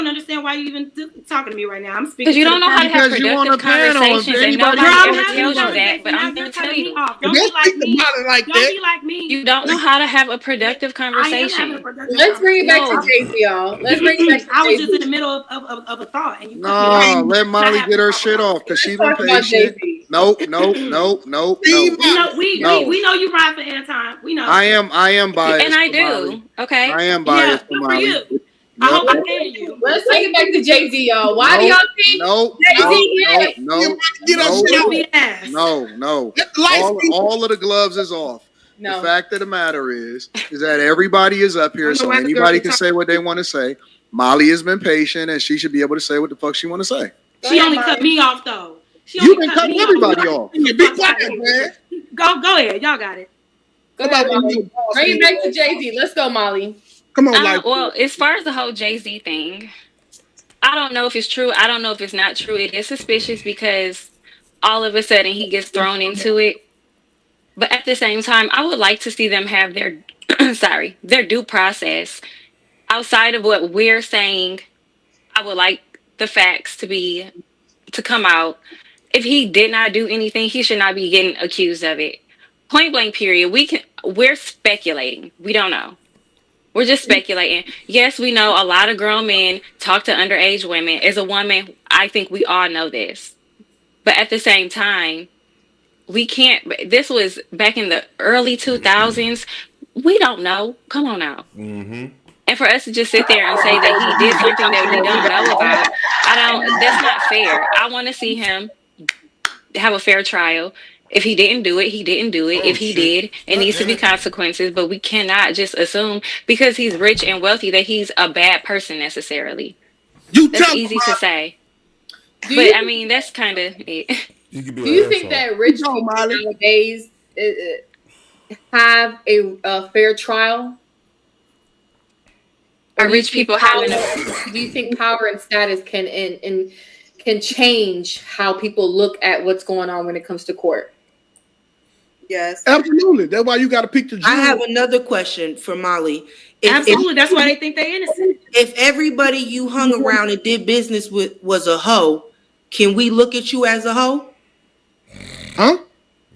don't understand why you even talking to me right now. I'm speaking because you don't know how to have productive conversations, and nobody ever tells you that. But I'm going to tell you, don't be like me. Like don't be like me. You don't know how to have a productive conversation. Let's bring it back to Jay-Z, y'all. Let's bring it back to I was just in the middle of a thought, and you no, let Molly get her shit off because she's been patient. Nope. We know you ride for airtime. We know. I am biased, and I do. Molly. Okay, I am biased for good for Molly. you. I hope I can you. Let's take it back to Jay-Z, y'all. Why do y'all think Jay-Z? No. All of the gloves is off. No. The fact of the matter is that everybody is up here, so anybody can say what they want to say. Molly has been patient, and she should be able to say what the fuck she want to say. She only cut me off, though. You've been cutting everybody off. Be quiet, man. Go ahead. Y'all got it. Go ahead, Molly. Bring it back to Jay-Z. Let's go, Molly. Come on, well, as far as the whole Jay-Z thing, I don't know if it's true. I don't know if it's not true. It is suspicious because all of a sudden he gets thrown into it. But at the same time, I would like to see them have their their due process. Outside of what we're saying, I would like the facts to come out. If he did not do anything, he should not be getting accused of it. Point blank, period. We're speculating. We don't know. We're just speculating. Yes, we know a lot of grown men talk to underage women. As a woman, I think we all know this. But at the same time, we can't. This was back in the early 2000s. We don't know. Come on now. Mm-hmm. And for us to just sit there and say that he did something that we don't know about, that's not fair. I want to see him have a fair trial. If he didn't do it, he didn't do it. If he did, it needs to be consequences. But we cannot just assume because he's rich and wealthy that he's a bad person necessarily. That's easy to say. But I mean, that's kind of it. Do you think that rich people nowadays have a fair trial? Are rich people having do you think power and status can change how people look at what's going on when it comes to court? Yes, absolutely. That's why you got to pick the jury. I have another question for Molly. Absolutely, that's why they think they're innocent. If everybody you hung around and did business with was a hoe, can we look at you as a hoe? Huh?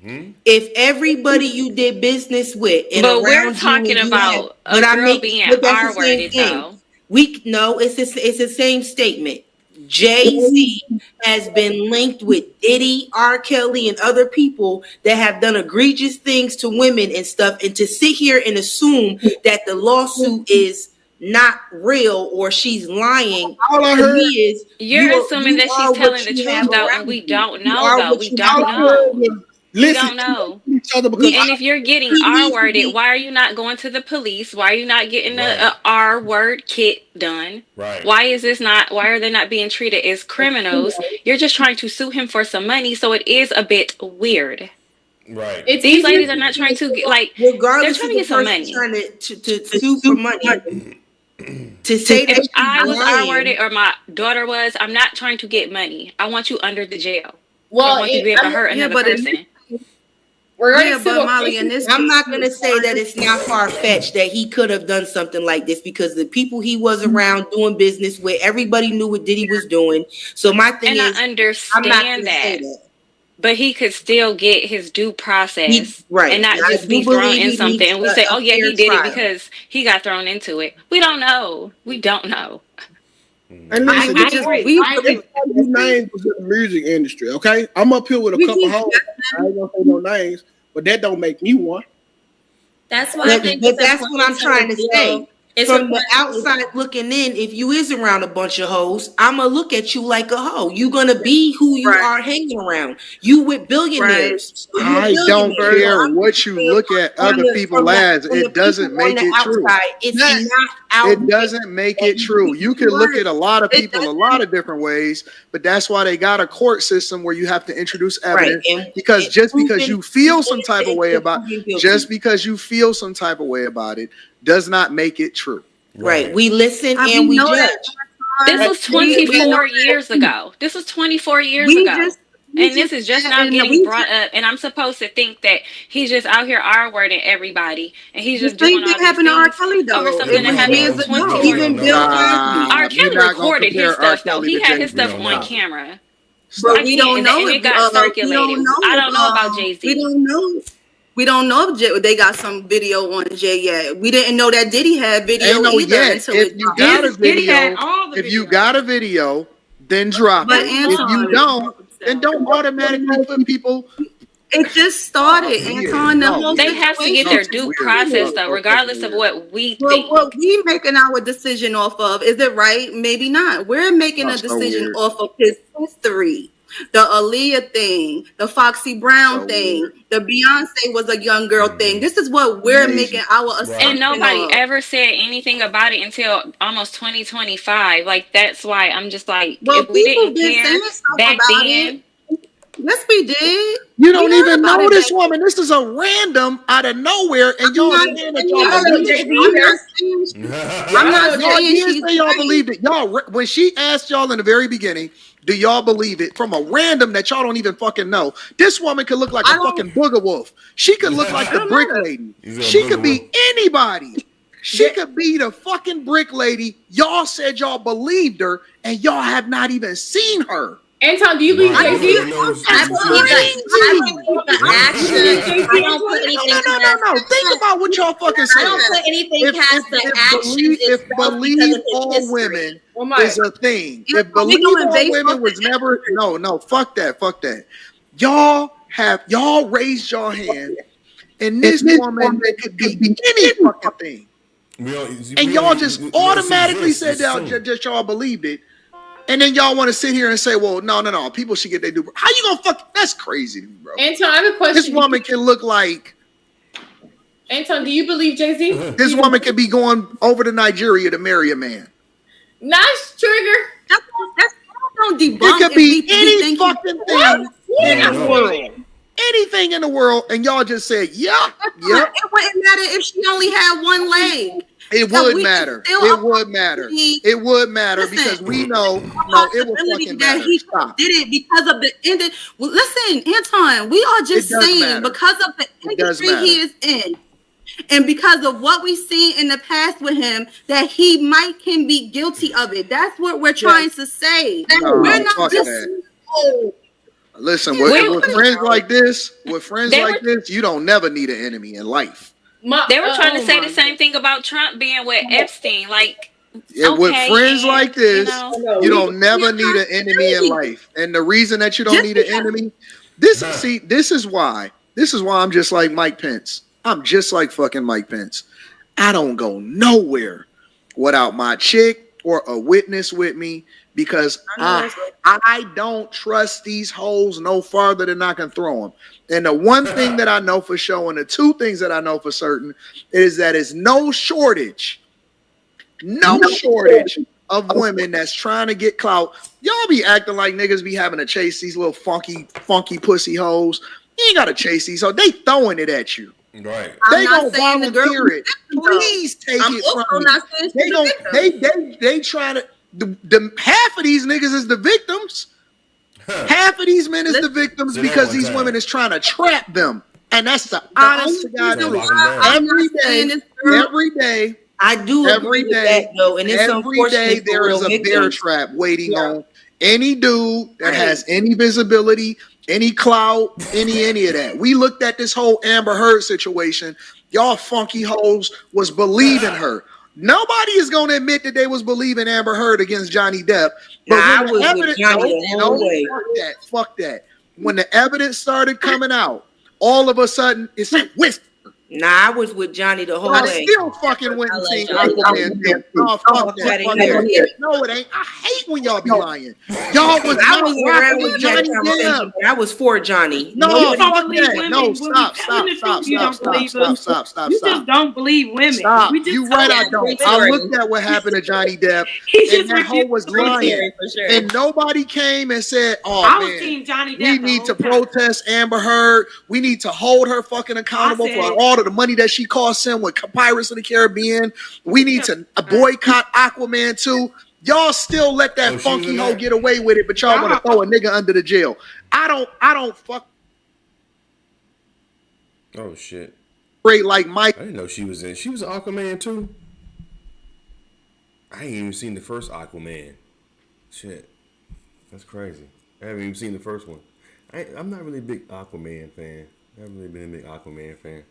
Mm-hmm. If everybody you did business with, and but we're talking about a girl being R-worded, though. It's the same statement. Jay-Z has been linked with Diddy, R. Kelly, and other people that have done egregious things to women and stuff. And to sit here and assume that the lawsuit is not real or she's lying, all I heard is you're assuming that she's telling the truth, though, and we don't know, though. We don't know. We don't know. And if you're getting R-worded, why are you not going to the police? Why are you not getting a R-word kit done? Right. Why are they not being treated as criminals? You're just trying to sue him for some money, so it is a bit weird. Right. These ladies are not trying to get, they're trying to get some money. Trying to sue for money. To say if I was R-worded or my daughter was, I'm not trying to get money. I want you under the jail. Well, I want you to be able to hurt another person. But Molly, I'm not going to say that it's not far-fetched that he could have done something like this because the people he was around doing business with, everybody knew what Diddy was doing. So my thing is, I understand that. But he could still get his due process and not just be thrown in something. And we say, oh, yeah, he did it because he got thrown into it. We don't know. We don't know. And listen, names in the music industry, okay? I'm up here with a couple hoes. I ain't gonna say no names, but that don't make me one. That's why I think that's what I'm trying to say. From the outside looking in, if you is around a bunch of hoes, I'ma look at you like a hoe. You gonna be who you are hanging around. You with billionaires. I don't care what you look at other people as. It doesn't make it true. It's not out. It doesn't make it true. You can look at a lot of people a lot of different ways, but that's why they got a court system where you have to introduce evidence. Because just because you feel some type of way about it, does not make it true. Right. We listen and we judge. This was 24 years ago. This was 24 years ago. And this is just now getting brought up, and I'm supposed to think that he's just out here R-wording everybody, and he's just doing all these things over something that happened 20 years ago. R. Kelly recorded his stuff, though. He had his stuff on camera. But we don't know if it got circulated. I don't know about Jay-Z. We don't know. We don't know if they got some video on Jay yet. We didn't know that Diddy had video either. If you got a video, if you got a video, then drop it. If you don't, then don't automatically put people. It just started, Anton. They have to get their due process, though, regardless of what we think. What we making our decision off of, is it right? Maybe not. We're making a decision off of his history. The Aaliyah thing, the Foxy Brown thing, the Beyonce was a young girl thing. This is what we're making our assumption. And nobody ever said anything about it until almost 2025. Like, that's why I'm just like, if we didn't care back then. Yes, we did. You don't even know this woman. This is a random out of nowhere, and y'all saying that I'm not saying y'all believed it. Y'all, when she asked y'all in the very beginning, do y'all believe it? From a random that y'all don't even fucking know. This woman could look like a fucking booger wolf. She could look like the brick lady. She could be anybody. She could be the fucking brick lady. Y'all said y'all believed her, and y'all have not even seen her. Anton, do you believe Jay-Z? I believe the action. I don't put anything No. Think about what y'all fucking saying. I don't put anything past the action. If believe all women is a thing. If believe all women was never no, fuck that. Y'all raised your hand, and this woman could be any fucking thing. And y'all just automatically said that just y'all believed it. And then y'all want to sit here and say, well, no. People should get their due. How you gonna fuck? That's crazy, bro. Anton, I have a question. This woman can look like. Anton, do you believe Jay-Z? This woman could be going over to Nigeria to marry a man. Nice trigger. That's don't debunk. It could be any fucking thing in the world. Anything in the world, and y'all just said, yeah. It wouldn't matter if she only had one leg. It would matter. It would matter because we know. No, it would fucking matter. He did it because of the end. Well, listen, Anton, we are just saying because of the industry he is in, and because of what we've seen in the past with him, that he can be guilty of it. That's what we're trying to say. No, we're not just. Listen, with friends like this, you don't never need an enemy in life. They were trying to say the same thing about Trump being with Epstein. Like, with friends like this, you don't never need an enemy in life. And the reason that you don't need an enemy, this is why I'm just like Mike Pence. I'm just like fucking Mike Pence. I don't go nowhere without my chick or a witness with me because I don't trust these hoes no farther than I can throw them. And the one thing that I know for sure, and the two things that I know for certain, is that it's no shortage of women that's trying to get clout. Y'all be acting like niggas be having to chase these little funky pussy hoes. You ain't gotta chase these hoes. They throwing it at you. Right. They gonna volunteer it. Please take it from me. They trying to. The half of these niggas is the victims. Half of these men is the victims because these women is trying to trap them. And that's the honest to God truth. Every day, I do agree with that though. And it's every day there is a bear trap waiting on any dude that has any visibility, any clout, any of that. We looked at this whole Amber Heard situation. Y'all funky hoes was believing her. Nobody is going to admit that they was believing Amber Heard against Johnny Depp. But I was with Johnny fuck that. When the evidence started coming out, all of a sudden it's a whisper. Nah, I was with Johnny the whole way. I still fucking went and seen Aquaman. Oh, fuck that. No, it ain't. I hate when y'all be lying. Y'all was I was around with Johnny Depp. I was for Johnny. No, fuck that. No, stop. You just don't believe women. Stop. You right, I don't. I looked at what happened to Johnny Depp, and that hoe was lying. And nobody came and said, oh, man, we need to protest Amber Heard. We need to hold her fucking accountable for all of the money that she cost him with Pirates of the Caribbean. We need to boycott Aquaman too. Y'all still let that funky hoe get away with it, but y'all want to throw a nigga under the jail. I don't fuck. Oh shit! Great like Mike. I didn't know she was in. She was an Aquaman too. I ain't even seen the first Aquaman. Shit, that's crazy. I haven't even seen the first one. I'm not really a big Aquaman fan. I haven't really been a big Aquaman fan.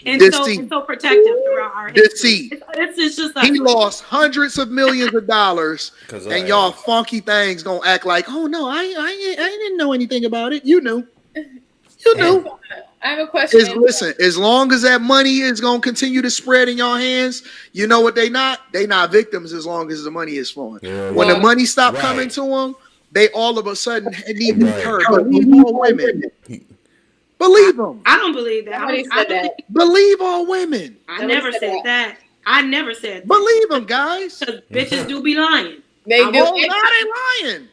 And so protective throughout our history. It's just he lost hundreds of millions of dollars, and y'all funky things gonna act like, oh no, I didn't know anything about it. You knew. You knew. I have a question. Listen, as long as that money is gonna continue to spread in your hands, you know what they not? They not victims as long as the money is flowing. Yeah, when the money stop coming to them, they all of a sudden need to be heard. Believe all women. Believe them. I don't believe that. Believe all women. I never said that. I never said that. Believe them, guys. Bitches do be lying. They do. Now they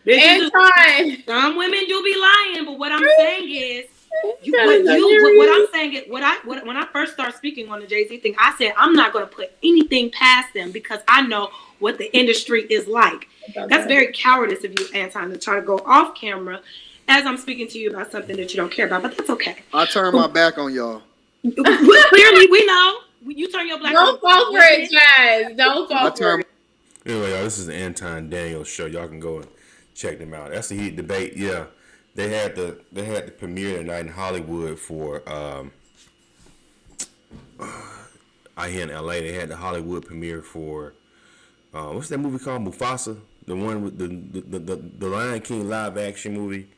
lying. Some women do be lying, but what I'm saying is, what I'm saying is, when I first started speaking on the Jay-Z thing, I said I'm not going to put anything past them because I know what the industry is like. That's very cowardice of you, Anton, to try to go off camera as I'm speaking to you about something that you don't care about, but that's okay. I turn my back on y'all. Clearly, we know. You turn your black. Don't fall for it, Chaz. Don't fall for it. Anyway, y'all, this is the Anton Daniels show. Y'all can go and check them out. That's the heat debate. Yeah, they had the premiere tonight in Hollywood for I here in LA. They had the Hollywood premiere for what's that movie called? Mufasa, the one with the Lion King live action movie.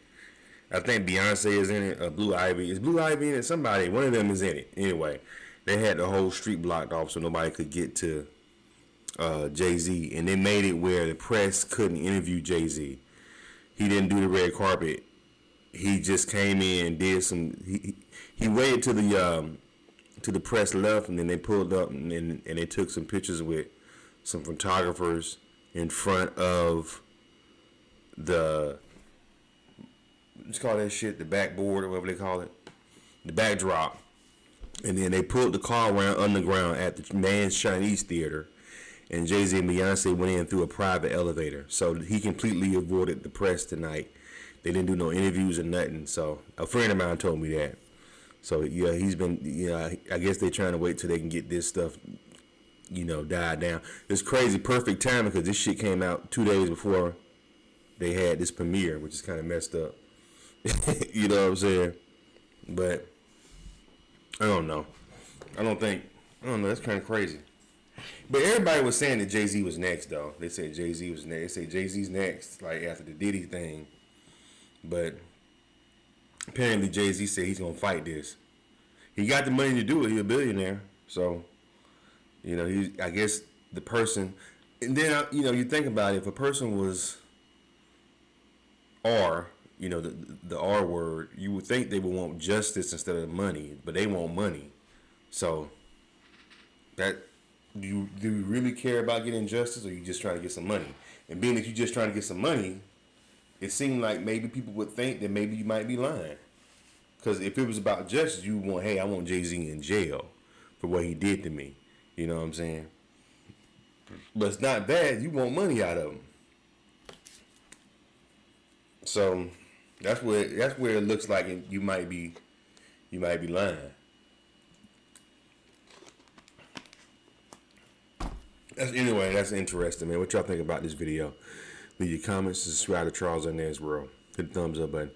I think Beyonce is in it. Blue Ivy. Is Blue Ivy in it? Somebody, one of them is in it. Anyway, they had the whole street blocked off so nobody could get to Jay-Z. And they made it where the press couldn't interview Jay-Z. He didn't do the red carpet. He just came in and did some... He waited till the press left, and then they pulled up and they took some pictures with some photographers in front of the... Let's call that shit the backboard or whatever they call it, the backdrop, and then they pulled the car around underground at the Man's Chinese Theater, and Jay-Z and Beyonce went in through a private elevator, so he completely avoided the press tonight. They didn't do no interviews or nothing. So a friend of mine told me that. So yeah, he's been, I guess they're trying to wait till they can get this stuff, died down. It's crazy, perfect timing because this shit came out 2 days before they had this premiere, which is kind of messed up. You know what I'm saying? But I don't know. I don't know. That's kind of crazy. But everybody was saying that Jay-Z was next, though. They said Jay-Z was next. They say Jay-Z's next, like after the Diddy thing. But apparently Jay-Z said he's going to fight this. He got the money to do it. He's a billionaire. So, I guess the person... And then, you think about it. If a person was R... the R word, you would think they would want justice instead of money, but they want money. So, that do you really care about getting justice, or you just trying to get some money? And being that you just trying to get some money, it seemed like maybe people would think that maybe you might be lying. Because if it was about justice, you would want, hey, I want Jay-Z in jail for what he did to me. You know what I'm saying? But it's not bad. You want money out of him. So that's where it looks like you might be lying. That's interesting, man. What y'all think about this video? Leave your comments, subscribe to Charles Arnaz World. Hit the thumbs up button.